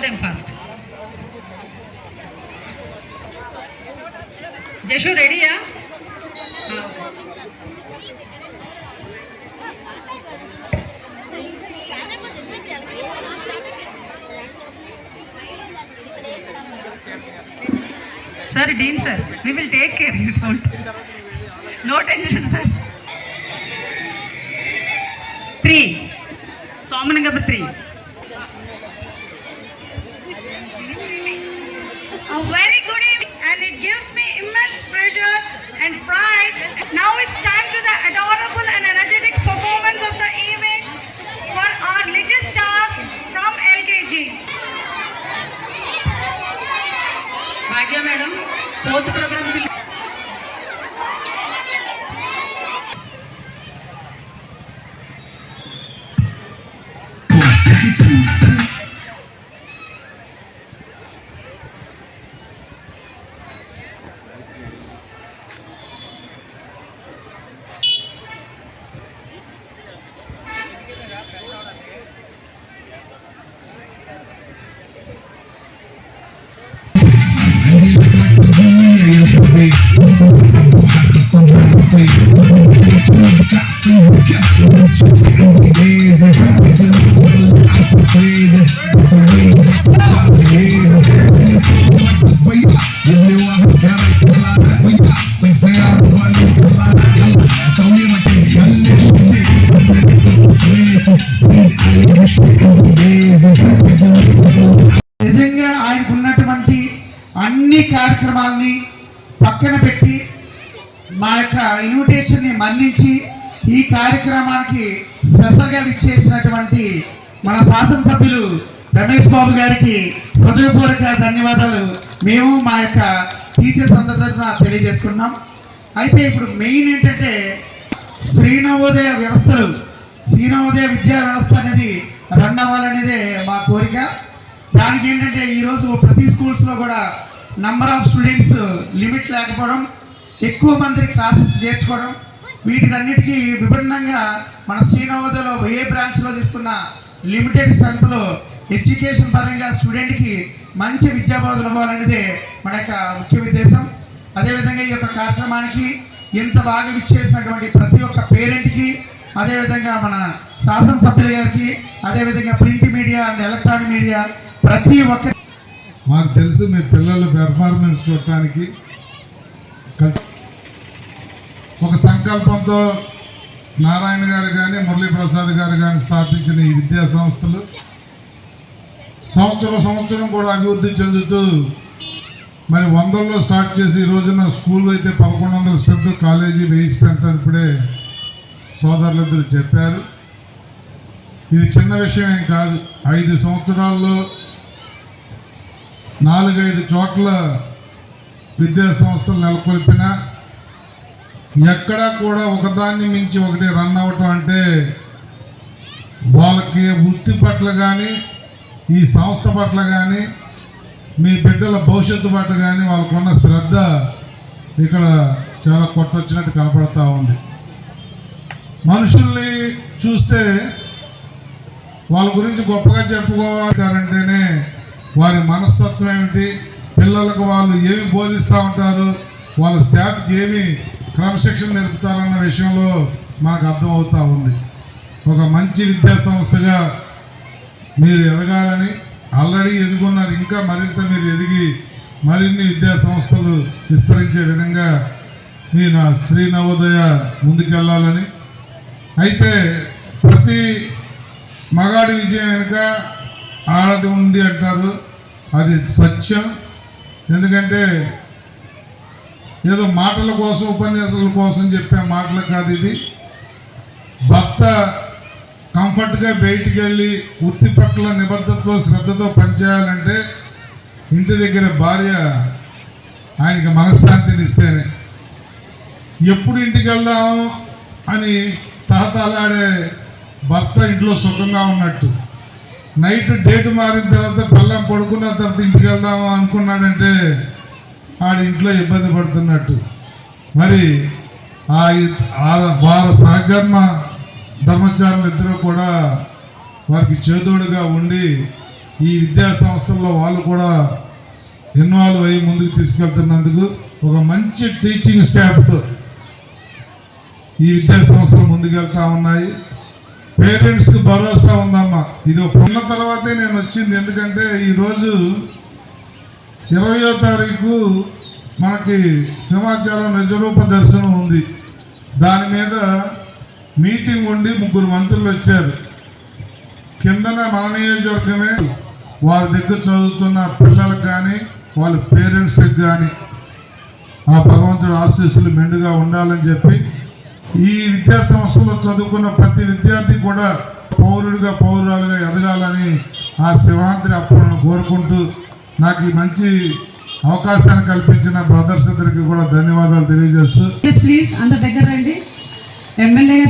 call them first. Jeshu, ready, yeah? Sir, Dean sir, we will take care. You don't. No tension, sir. 3. Soman number 3. A very good evening, and it gives me immense pleasure and pride. Now it's time to the adorable and energetic performance of the evening for our little stars from LKG. Bhagya madam, 4th program children. నిజంగా ఆయనకున్నటువంటి అన్ని కార్యక్రమాలని పక్కన పెట్టి మా యొక్క ఇన్విటేషన్ని మన్నించి ఈ కార్యక్రమానికి స్పెషల్గా విచ్చేసినటువంటి మన శాసనసభ్యులు రమేష్ బాబు గారికి హృదయపూర్వక ధన్యవాదాలు మేము మా యొక్క టీచర్స్ అందరి తరఫున తెలియజేసుకున్నాం. అయితే ఇప్పుడు మెయిన్ ఏంటంటే శ్రీ నవోదయ విద్యా వ్యవస్థ అనేది రన్ అవ్వాలనేదే మా కోరిక. దానికి ఏంటంటే ఈరోజు ప్రతి స్కూల్స్లో కూడా నంబర్ ఆఫ్ స్టూడెంట్స్ లిమిట్ లేకపోవడం, ఎక్కువ మంది క్లాసెస్ చేర్చుకోవడం, వీటినన్నిటికీ విభిన్నంగా మన శ్రీ నవోదయలో ఏ బ్రాంచ్లో తీసుకున్న లిమిటెడ్ స్ట్రెంత్లో ఎడ్యుకేషన్ పరంగా స్టూడెంట్కి మంచి విద్యాబోధన ఇవ్వాలనేదే మన యొక్క ముఖ్య ఉద్దేశం. అదేవిధంగా ఈ యొక్క కార్యక్రమానికి ఇంత బాగా విచ్చేసినటువంటి ప్రతి ఒక్క పేరెంట్కి, అదేవిధంగా మన శాసనసభ్యుల గారికి, అదేవిధంగా print media and electronic media ప్రతి ఒక్క మాకు తెలుసు మీ పిల్లల పెర్ఫార్మెన్స్ చూడటానికి ఒక సంకల్పంతో నారాయణ గారు కానీ మురళీప్రసాద్ గారు కానీ స్థాపించిన ఈ విద్యా సంస్థలు సంవత్సరం కూడా అభివృద్ధి చెందుతూ మరి 100లో స్టార్ట్ చేసి ఈ రోజున స్కూల్ అయితే 1100 స్ట్రెంత్, కాలేజీ 1000 స్ట్రెంత్ అని ఇప్పుడే సోదరులిద్దరు చెప్పారు. ఇది చిన్న విషయం ఏం కాదు. 5 సంవత్సరాల్లో 4-5 చోట్ల విద్యా సంస్థలు నెలకొల్పిన ఎక్కడా కూడా ఒకదాన్ని మించి ఒకటి రన్ అవ్వటం అంటే వాళ్ళకి వృత్తి పట్ల కానీ ఈ సంస్థ పట్ల కానీ మీ బిడ్డల భవిష్యత్తు పట్ల కానీ వాళ్ళకున్న శ్రద్ధ ఇక్కడ చాలా కొట్టొచ్చినట్టు కనపడతా ఉంది. మనుషుల్ని చూస్తే వాళ్ళ గురించి గొప్పగా చెప్పుకోవాలంటేనే వారి మనస్తత్వం ఏమిటి, పిల్లలకు వాళ్ళు ఏమి బోధిస్తూ ఉంటారు, వాళ్ళ స్టాఫ్కి ఏమి క్రమశిక్షణ నేర్పుతారన్న విషయంలో మనకు అర్థమవుతూ ఉంది. ఒక మంచి విద్యా సంస్థగా మీరు ఎదగాలని ఆల్రెడీ ఎదుగున్నారు, ఇంకా మరింత మీరు ఎదిగి మరిన్ని విద్యా సంస్థలు విస్తరించే విధంగా మీ నా శ్రీ నవోదయ ముందుకెళ్ళాలని. అయితే ప్రతి మగాడి విజయం వెనుక ఆడది ఉంది అంటారు, అది సత్యం. ఎందుకంటే ఏదో మాటల కోసం, ఉపన్యాసాల కోసం చెప్పే మాటలు కాదు ఇది. భర్త కంఫర్ట్గా బయటికి వెళ్ళి వృత్తి పట్ల నిబద్ధతతో శ్రద్ధతో పనిచేయాలంటే ఇంటి దగ్గర భార్య ఆయనకి మనశ్శాంతిని ఇస్తేనే. ఎప్పుడు ఇంటికి వెళ్దాం అని తహతలాడే భర్త ఇంట్లో సుఖంగా ఉన్నట్టు, నైట్ డేట్ మారిన తర్వాత పిల్లం పడుకున్న తర్వాత ఇంటికి వెళ్దాము అనుకున్నాడంటే ఆడి ఇంట్లో ఇబ్బంది పడుతున్నట్టు. మరి వారి సహజన్మ ధర్మచారులు ఇద్దరు కూడా వారికి చేదోడుగా ఉండి ఈ విద్యా సంస్థల్లో వాళ్ళు కూడా ఇన్వాల్వ్ అయ్యి ముందుకు తీసుకెళ్తున్నందుకు ఒక మంచి టీచింగ్ స్టాఫ్తో ఈ విద్యా సంస్థలు ముందుకెళ్తా ఉన్నాయి. పేరెంట్స్కి భరోసా ఉందమ్మా. ఇది ఉన్న తర్వాతే నేను వచ్చింది. ఎందుకంటే ఈరోజు 20వ తారీఖు మనకి సింహాచలం నిజరూప దర్శనం ఉంది. దాని మీద మీటింగ్ ఉండి 3 మంత్రులు వచ్చారు. కిందన మన నియోజకవర్గమే వారి దగ్గర చదువుతున్న పిల్లలకు కానీ వాళ్ళ పేరెంట్స్కి కానీ ఆ భగవంతుడు ఆశీస్సులు మెండుగా ఉండాలని చెప్పి ఈ విద్యా సంస్థలో చదువుకున్న ప్రతి విద్యార్థి కూడా పౌరుడిగా పౌరురాలుగా ఎదగాలని ఆ శివాంతిని అప్పులను కోరుకుంటూ నాకు ఈ మంచి అవకాశాన్ని కల్పించిన బ్రదర్స్ అందరికీ కూడా ధన్యవాదాలు తెలియజేస్తూ ప్లీజ్ అంత దగ్గర రండి. ఎమ్మెల్యేగా